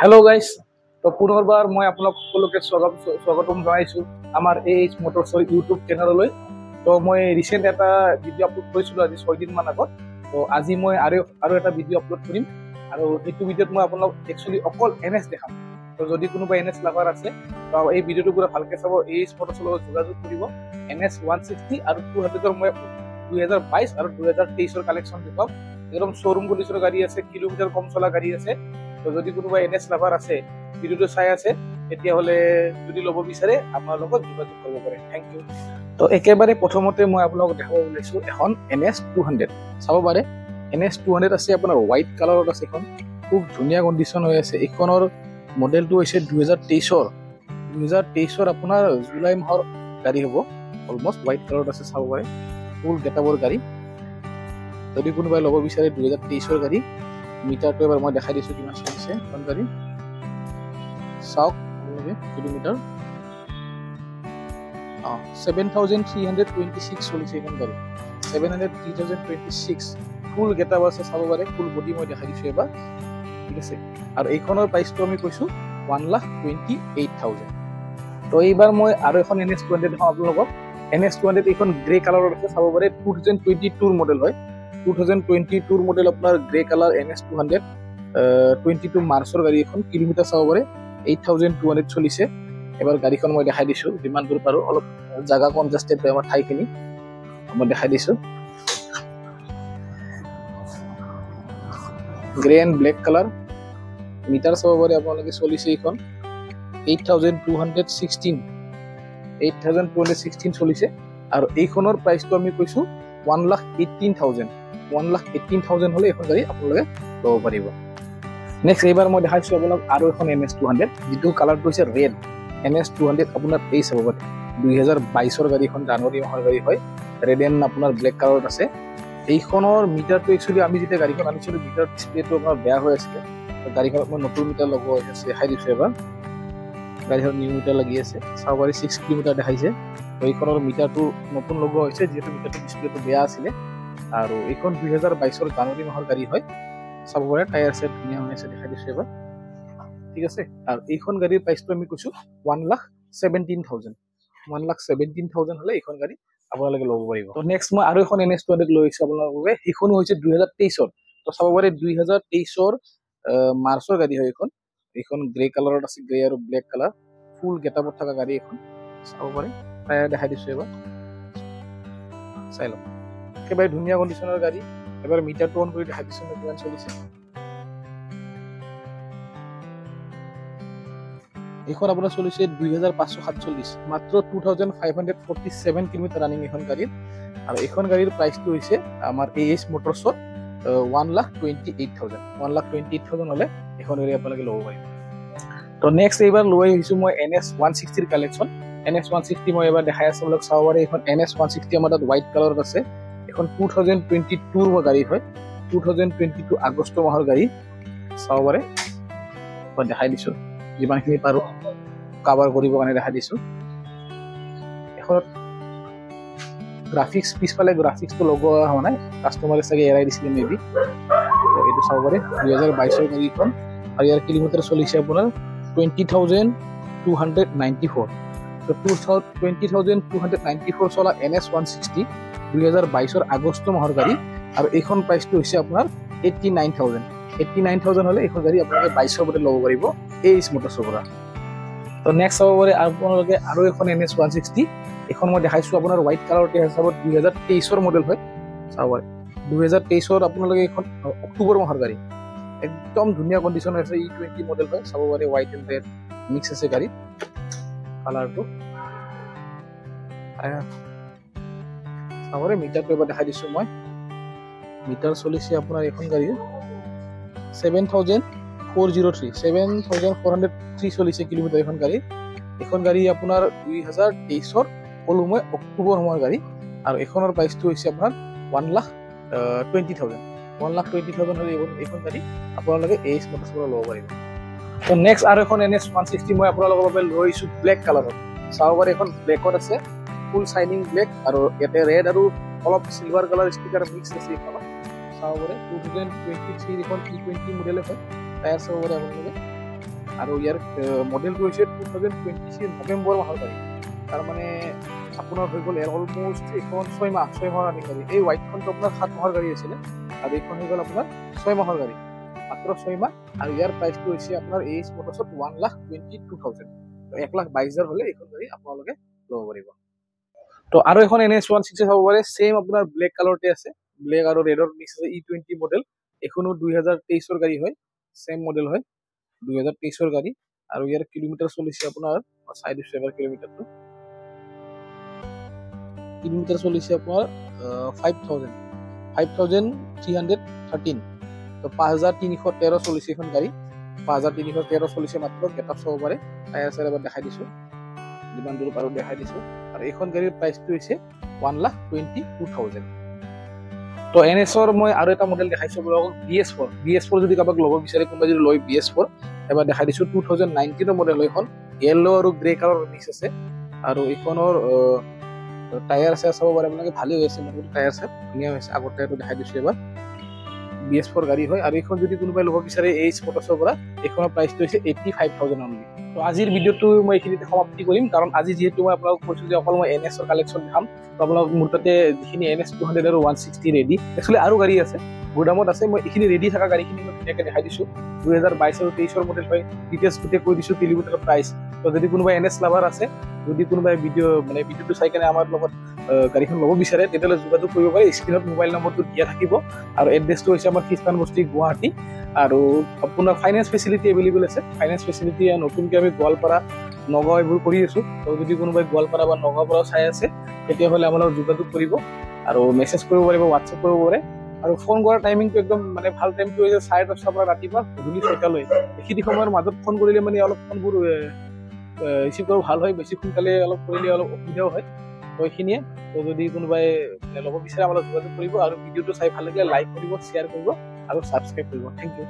Hello' guys, তো পুনৰবাৰ মই আপোনালোক সকলোকে স্বাগতম জনাইছোঁ আমাৰ এইচ মটৰছৰ ইউটিউব চেনেললৈ। তো মই ৰিচেণ্ট এটা ভিডিঅ' আপলোড কৰিছিলোঁ আজি 6 দিনমান আগত। তো আজি মই আৰু এটা ভিডিঅ' আপলোড কৰিম, আৰু সেইটো ভিডিঅ'ত মই আপোনালোক একচুৱেলি অকল NS দেখাম। তো যদি কোনোবা NS লাভাৰ আছে তো এই ভিডিঅ'টো পুৰা ভালকৈ চাব, এইচ মটৰছৰ লগত যোগাযোগ কৰিব। NS 160 আৰু 200ৰ মই 2022 আৰু 2023ৰ কালেকশ্যন দেখুৱাম। একদম শ্ব'ৰুম কণ্ডিশ্যনৰ গাড়ী আছে, কিলোমিটাৰ কম চলা গাড়ী আছে। তো যদি কোনোবা NS লাভাৰ আছে, ভিডিঅ'টো চাই আছে, তেতিয়াহ'লে যদি ল'ব বিচাৰে আপোনাৰ লগত যোগাযোগ কৰিব পাৰে। Thank you. তো একেবাৰে প্ৰথমতে মই আপোনালোকক দেখাব ওলাইছোঁ এখন NS 200। চাব পাৰে NS 200 আছে, আপোনাৰ হোৱাইট কালাৰত আছে। এখন খুব ধুনীয়া কণ্ডিশ্যন হৈ আছে। এইখনৰ মডেলটো হৈছে 2023ৰ আপোনাৰ জুলাই মাহৰ গাড়ী হ'ব। অলমষ্ট হোৱাইট কালাৰত আছে, চাব পাৰে ফুল গেটআপৰ গাড়ী। যদি কোনোবাই ল'ব বিচাৰে 2023ৰ গাড়ী, মিটাৰটো এবাৰ মই দেখাই দিছোঁ কিমান চলিছে এখন গাড়ী। চাওক কিলোমিটাৰ 7,326 চলিছে এখন গাড়ী। 7,326 ফুল গেটআপ আছে, চাব পাৰে ফুল বডি মই দেখাই দিছোঁ এবাৰ, ঠিক আছে। আৰু এইখনৰ প্ৰাইচটো আমি কৈছোঁ 1,28,000। তো এইবাৰ মই আৰু এখন NS 200 দেখাওঁ আপোনালোকক। NS 200 এইখন গ্ৰে কালাৰত আছে, চাব পাৰে 2022ৰ মডেল হয়। 2022ৰ মডেল আপোনাৰ গ্ৰে কালাৰ NS 200, 22 মাৰ্চৰ গাড়ী এখন। কিলোমিটাৰ চাব পাৰে 8,200 চলিছে। এবাৰ গাড়ীখন মই দেখাই দিছোঁ, যিমান দূৰ পাৰোঁ। অলপ জাগা কনজাষ্টেড হয় আমাৰ ঠাইখিনি, মই দেখাই দিছোঁ। Grey and black colour. Metre চাব পাৰে আপোনালোকে, চলিছে এইখন 8,216 চলিছে। আৰু এইখনৰ প্ৰাইচটো আমি কৈছোঁ 1,18,000। 1,18,000 হ'লে এইখন গাড়ী আপোনালোকে ল'ব পাৰিব। নেক্সট এইবাৰ মই দেখাইছোঁ আপোনালোক আৰু এখন NS 200, যিটো কালাৰটো হৈছে ৰেড। NS 200 আপোনাৰ এই চাব পাৰে 2022ৰ গাড়ীখন, জানুৱাৰী মাহৰ গাড়ী হয়। ৰেড এণ্ড আপোনাৰ ব্লেক কালাৰত আছে। এইখনৰ মিটাৰটো একচুৱেলি আমি যেতিয়া গাড়ীখন আনিছিলোঁ, মিটাৰ ডিছপ্লেটো আপোনাৰ বেয়া হৈ আছিলে। গাড়ীখনত মই নতুন মিটাৰ লগোৱা হৈছে, দেখাই দিছোঁ এবাৰ। গাড়ীখনত নিউ মিটাৰ লাগি আছে, চাব পাৰি 6 কিলোমিটাৰ দেখাইছে। তো এইখনৰ মিটাৰটো নতুন লগোৱা হৈছে, যিহেতু মিটাৰটো ডিছপ্লেটো বেয়া আছিলে। আৰু এইখন 2022ৰ জানুৱাৰী মাহৰ গাড়ী হয়, চাব পাৰে। টায়াৰ চেট ধুনীয়া হৈ আছে, দেখাই দিছোঁ এবাৰ, ঠিক আছে। আৰু এইখন গাড়ীৰ প্ৰাইচটো আমি কৈছোঁ 1,17,000। 1,17,000 হ'লে এইখন গাড়ী আপোনালোকে ল'ব পাৰিব। তো নেক্সট মই আৰু এখন NS 200 লৈ আহিছোঁ আপোনালোকৰ। সেইখনো হৈছে 2023ৰ। তো চাব পাৰে 2023ৰ মাৰ্চৰ গাড়ী হয় এইখন। এইখন গ্ৰে কালাৰত আছে, গ্ৰে আৰু ব্লেক কালাৰ, ফুল গেটআপত থকা গাড়ী এখন। চাব পাৰে, টায়াৰ দেখাই দিছোঁ এবাৰ, চাই লওক। একেবাৰে ধুনীয়া কণ্ডিশ্যনৰ গাড়ী। এবাৰ মিটাৰটো অন কৰি দেখাই দিছোঁ কিমান চলিছে। এইখন আপোনাৰ চলিছে 2,547, মাত্ৰ 2,547 কিলোমিটাৰ ৰানিং এইখন গাড়ীৰ। আৰু এইখন গাড়ীৰ প্ৰাইচটো হৈছে আমাৰ এইচ মটৰছত 1,28,000। 1,28,000 হ'লে এইখন গাড়ী আপোনালোকে ল'ব পাৰিব। তো নেক্সট এইবাৰ লৈ আহিছোঁ মই NS 160ৰ কালেকশ্যন। NS 160 মই এবাৰ দেখাই আছোঁ আপোনালোক, চাব পাৰে। এইখন NS 160 আমাৰ তাত হোৱাইট কালাৰত আছে। এখন 2022ৰ গাড়ী হয়, 2022 আগষ্ট মাহৰ গাড়ী। চাব পাৰে, মই দেখাই দিছোঁ যিমানখিনি পাৰোঁ কাভাৰ কৰিবৰ কাৰণে দেখাই দিছোঁ। এখনত গ্ৰাফিক্স, পিছফালে গ্ৰাফিক্সটো লগোৱা হোৱা নাই, কাষ্টমাৰে চাগে এৰাই দিছিলে মেবি। এইটো চাব পাৰে 2022ৰ গাড়ীখন। আৰু ইয়াৰ কিলোমিটাৰ চলিছে আপোনাৰ 20,294। তো 20,294 চলা NS 160 2022ৰ আগষ্ট মাহৰ গাড়ী। আৰু এইখন প্ৰাইচটো হৈছে আপোনাৰ 89,000। 89,000 হ'লে এইখন গাড়ী আপোনালোকে 22ৰ মডেল ল'ব পাৰিব এইচ মটৰছৰ পৰা। তো নেক্সট চাব পাৰে আপোনালোকে আৰু এখন NS 160। এইখন মই দেখাইছোঁ আপোনাৰ হোৱাইট কালাৰতে হিচাপত 2023ৰ মডেল হয়, চাব পাৰে। 2023ৰ আপোনালোকে এইখন অক্টোবৰ মাহৰ গাড়ী, একদম ধুনীয়া কণ্ডিশ্যন আছে। E20 মডেল হয়, চাব পাৰে। হোৱাইট এণ্ড ৰেড মিক্স আছে গাড়ী, কালাৰটো চাব পাৰে। মিটাৰটো এবাৰ দেখাই দিছোঁ মই। মিটাৰ চলিছে আপোনাৰ এইখন গাড়ীৰ 7,403 চলিছে কিলোমিটাৰ এইখন গাড়ী। এইখন গাড়ী আপোনাৰ 2023ৰ ক'লো মই অক্টোবৰ মাহৰ গাড়ী। আৰু এইখনৰ প্ৰাইচটো হৈছে আপোনাৰ 1,20,000। 1,20,000 হ'লে এইখন গাড়ী আপোনালোকে এইচ মটৰছৰ পৰা ল'ব পাৰিব। তো নেক্সট আৰু এখন NS 160 মই আপোনালোকৰ বাবে লৈ আহিছোঁ ব্লেক কালাৰত। চাব পাৰে এইখন ব্লেকত আছে, ফুল চাইনিং ব্লেক। আৰু ইয়াতে ৰেড আৰু অলপ চিলভাৰ কালাৰ ষ্টিকাৰ মিক্স আছে এইখনত, চাব পাৰে। 2023 এখন E20 মডেলে হয়। টায়াৰ চাব পাৰে আপোনালোকে, আৰু ইয়াৰ মডেলটো হৈছে 2023 নৱেম্বৰ মাহৰ গাড়ী। তাৰমানে আপোনাৰ হৈ গ'ল অলমোষ্ট এইখন 6 মাহৰ ৰানিং গাড়ী। এই হোৱাইটখনটো আপোনাৰ 7 মাহৰ গাড়ী আছিলে আৰু এইখন হৈ গ'ল আপোনাৰ 6 মাহৰ গাড়ী, মাত্ৰ 6 মাহ। আৰু ইয়াৰ প্ৰাইচটো হৈছে আপোনাৰ এইচ মটৰ্ছত 1,22,000। 1,22,000 হ'লে এইখন গাড়ী আপোনালোকে ল'ব পাৰিব। তো আৰু এখন NS 160 চাব পাৰে, ছেম আপোনাৰ ব্লেক কালাৰতে আছে, ব্লেক আৰু ৰেডৰ মিক্স আছে, E20 মডেল। এখনো 2023ৰ গাড়ী হয়, ছেম মডেল হয়, 2023ৰ গাড়ী। আৰু ইয়াৰ কিলোমিটাৰ চলিছে আপোনাৰ চাই দিছোঁ এবাৰ কিলোমিটাৰটো চলিছে আপোনাৰ 5,313। তো 5,313 চলিছে এখন গাড়ী, 5,313 চলিছে মাত্ৰ। গেটআপ চাব পাৰে, টায়াৰ চায়াৰ এবাৰ দেখাই দিছোঁ, যিমান দূৰ পাৰোঁ দেখাই দিছোঁ। আৰু এইখন গাড়ীৰ প্ৰাইচটো হৈছে 1,22,000। তো NSৰ মই আৰু এটা মডেল দেখাইছোঁ আপোনালোকক, BS4 যদি কাৰোবাক ল'ব বিচাৰে, কোনোবাই যদি লয় BS4 এবাৰ দেখাই দিছোঁ। 2019ৰ মডেল হয় এইখন, য়েল্ল' আৰু গ্ৰে কালাৰ মিক্স আছে। আৰু এইখনৰ টায়াৰ চায়াৰ চাব পাৰে আপোনালোকে, ভালেই হৈ আছে, মোটামুটি টায়াৰ চায়াৰ ধুনীয়া হৈছে। আগৰ টায়াৰটো দেখাই দিছোঁ এবাৰ। BS4 গাড়ী হয়। আৰু এইখন যদি কোনোবাই ল'ব বিচাৰে এইচ মটৰ্ছৰ পৰা, এইখনৰ প্ৰাইচটো হৈছে 85,000 অনলি। তো আজিৰ ভিডিঅ'টো মই এইখিনিতে সমাপ্তি কৰিম, কাৰণ আজি যিহেতু মই আপোনালোকক কৈছোঁ যে অকল মই NSৰ কালেকশ্যন দেখাম। তো আপোনালোক মোৰ তাতে যিখিনি NS 200 আৰু 160 ৰেডি, একচুৱেলি আৰু গাড়ী আছে, গুদামত আছে। মই এইখিনি ৰেডি থকা গাড়ীখিনি মই ধুনীয়াকৈ দেখাই দিছোঁ। 2022 আৰু 23ৰ মডেল হয়, ডিটেইলছ গোটেই কৈ দিছোঁ, কিলোমিটাৰৰ প্ৰাইচ। তো যদি কোনোবাই NS লাভাৰ আছে, যদি কোনোবাই ভিডিঅ'টো চাই কেনে আমাৰ লগত গাড়ীখন ল'ব বিচাৰে, তেতিয়াহ'লে যোগাযোগ কৰিব পাৰে। স্ক্ৰীণত মোবাইল নম্বৰটো দিয়া থাকিব আৰু এড্ৰেছটো হৈছে আমাৰ খ্ৰীষ্টান বস্তি, গুৱাহাটী। আৰু আপোনাৰ ফাইনেন্স ফেচিলিটি এভেইলেবল আছে। ফাইনেন্স ফেচিলিটি নতুনকৈ আমি গোৱালপাৰা, নগাঁও এইবোৰ কৰি আছোঁ। তো যদি কোনোবাই গোৱালপাৰা বা নগাঁৱৰ পৰাও চাই আছে, তেতিয়াহ'লে আমাৰ লগত যোগাযোগ কৰিব আৰু মেছেজ কৰিব পাৰিব, হোৱাটছএপ কৰিব পাৰে। আৰু ফোন কৰাৰ টাইমিংটো একদম মানে ভাল টাইমটো হৈছে 10:30 পৰা ৰাতিপুৱা গধূলি 6টালৈ। এইখিনি সময়ৰ মাজত ফোন কৰিলে মানে অলপ ফোনবোৰ ৰিচিভ কৰিব ভাল হয়, বেছি সোনকালে অলপ কৰিলে অলপ অসুবিধাও হয়। তো এইখিনিয়ে। তো যদি কোনোবাই ল'ব বিচাৰে আমাৰ লগত যোগাযোগ কৰিব। আৰু ভিডিঅ'টো চাই ভাল লাগিলে লাইক কৰিব, শ্বেয়াৰ কৰিব আৰু ছাবস্ক্ৰাইব কৰিব। Thank U.